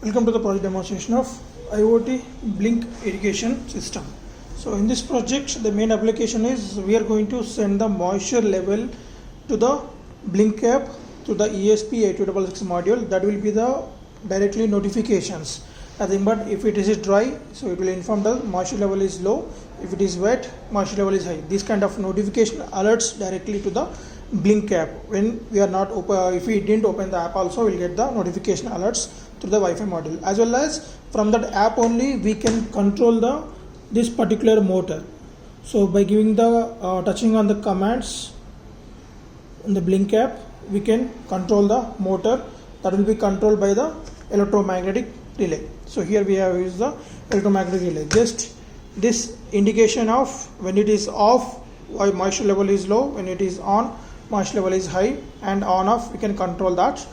Welcome to the project demonstration of IoT Blink irrigation system. So in this project the main application is we are going to send the moisture level to the Blink app to the ESP8266 module. That will be the directly notifications. Nothing but if it is dry, so it will inform the moisture level is low. If it is wet, moisture level is high. This kind of notification alerts directly to the Blink app. When we are not open, if we didn't open the app also, we'll get the notification alerts through the Wi-Fi module. As well as from that app only we can control this particular motor. So by giving the touching on the commands in the Blink app, we can control the motor that will be controlled by the electromagnetic relay. So here we have used the electromagnetic relay. Just this indication of when it is off, why moisture level is low, when it is on, moisture level is high, and on off we can control that.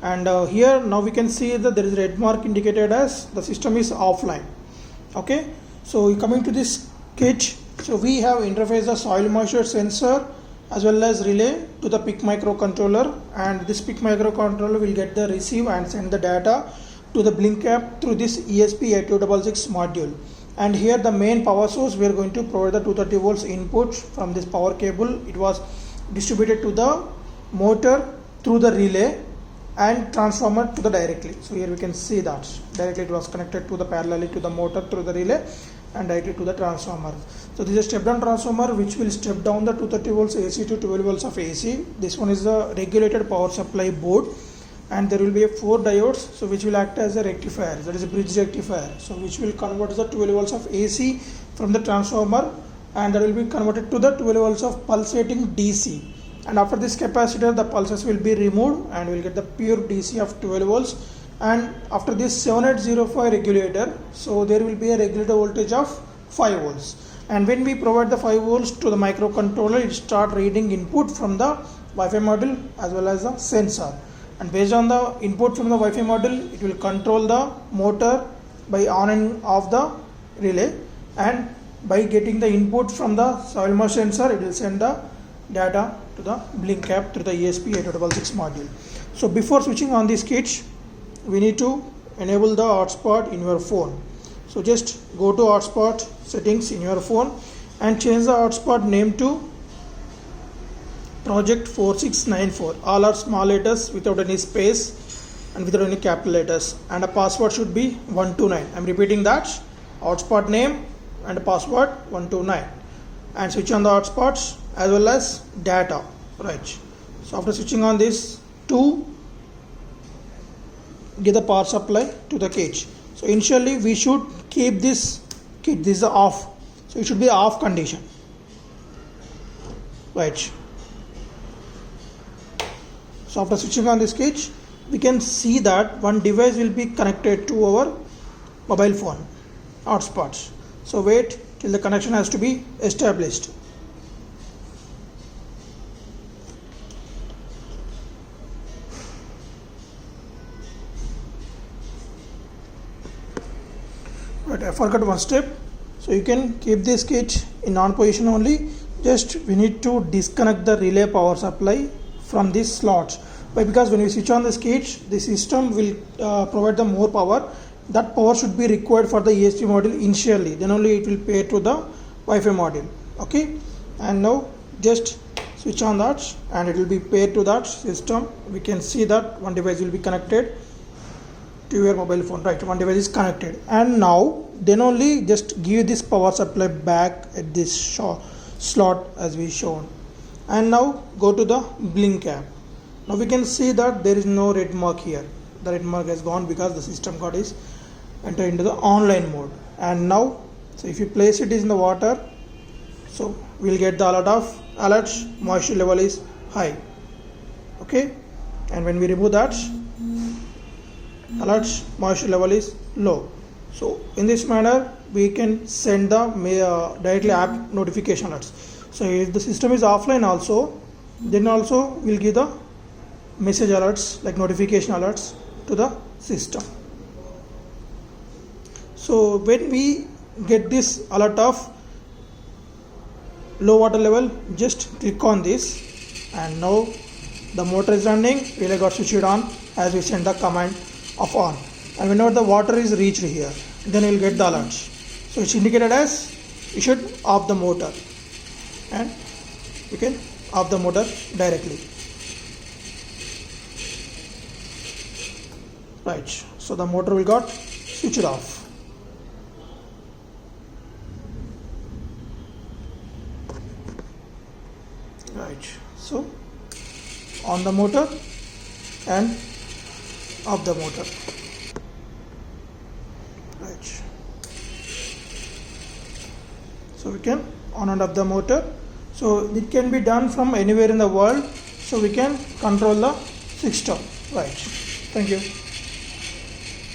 And here now we can see that there is a red mark indicated as the system is offline. Okay, so coming to this kit, so we have interfaced the soil moisture sensor as well as relay to the PIC microcontroller, and this PIC microcontroller will get the receive and send the data to the Blink app through this ESP8266 module. And here the main power source, we are going to provide the 230 volts input from this power cable. It was distributed to the motor through the relay and transformer to the directly. So here we can see that directly it was connected to the parallelly to the motor through the relay and directly to the transformer. So this is a step down transformer which will step down the 230 volts AC to 12 volts of AC. This one is the regulated power supply board, and there will be 4 diodes, so which will act as a rectifier, that is a bridge rectifier, so which will convert the 12 volts of AC from the transformer, and that will be converted to the 12 volts of pulsating DC. And after this capacitor, the pulses will be removed and we will get the pure DC of 12 volts. And after this 7805 regulator, so there will be a regulator voltage of 5 volts. And when we provide the 5 volts to the microcontroller, it start reading input from the Wi-Fi module as well as the sensor. And based on the input from the Wi-Fi module, it will control the motor by on and off the relay, and by getting the input from the soil moisture sensor, it will send the data to the Blink app through the ESP8266 module. So before switching on this kit, we need to enable the hotspot in your phone. So just go to hotspot settings in your phone and change the hotspot name to project 4694. All are small letters without any space and without any capital letters, and a password should be 129. I'm repeating that, hotspot name and a password 129, and switch on the hotspots as well as data. Right, so after switching on this, to get the power supply to the cage, so initially we should keep this kit, this is off, so it should be off condition. Right, so after switching on this cage, we can see that one device will be connected to our mobile phone hotspots. So wait till the connection has to be established. Right, I forgot one step. So you can keep this kit in on position only. Just we need to disconnect the relay power supply from these slots. Why? Because when we switch on this kit, the system will provide the more power. That power should be required for the ESP module initially, then only it will pay to the Wi-Fi module. Okay, and now just switch on that and it will be paired to that system. We can see that one device will be connected to your mobile phone. Right, one device is connected, and now then only just give this power supply back at this slot as we shown. And now go to the Blink app. Now we can see that there is no red mark here. The red mark has gone because the system card is enter into the online mode. And now, so if you place it in the water, so we'll get the alerts moisture level is high. Okay, and when we remove that, alerts moisture level is low. So in this manner we can send the directly app notification alerts. So if the system is offline also, then also we'll give the message alerts like notification alerts to the system. So when we get this alert of low water level, just click on this, and now the motor is running, relay got switched on as we send the command of on. and whenever the water is reached here, then you will get the alerts. So it's indicated as you should off the motor, and you can off the motor directly. Right, so the motor will got switched off. Right, so on the motor and off the motor. Right, so we can on and off the motor. So it can be done from anywhere in the world, so we can control the system. Right, thank you.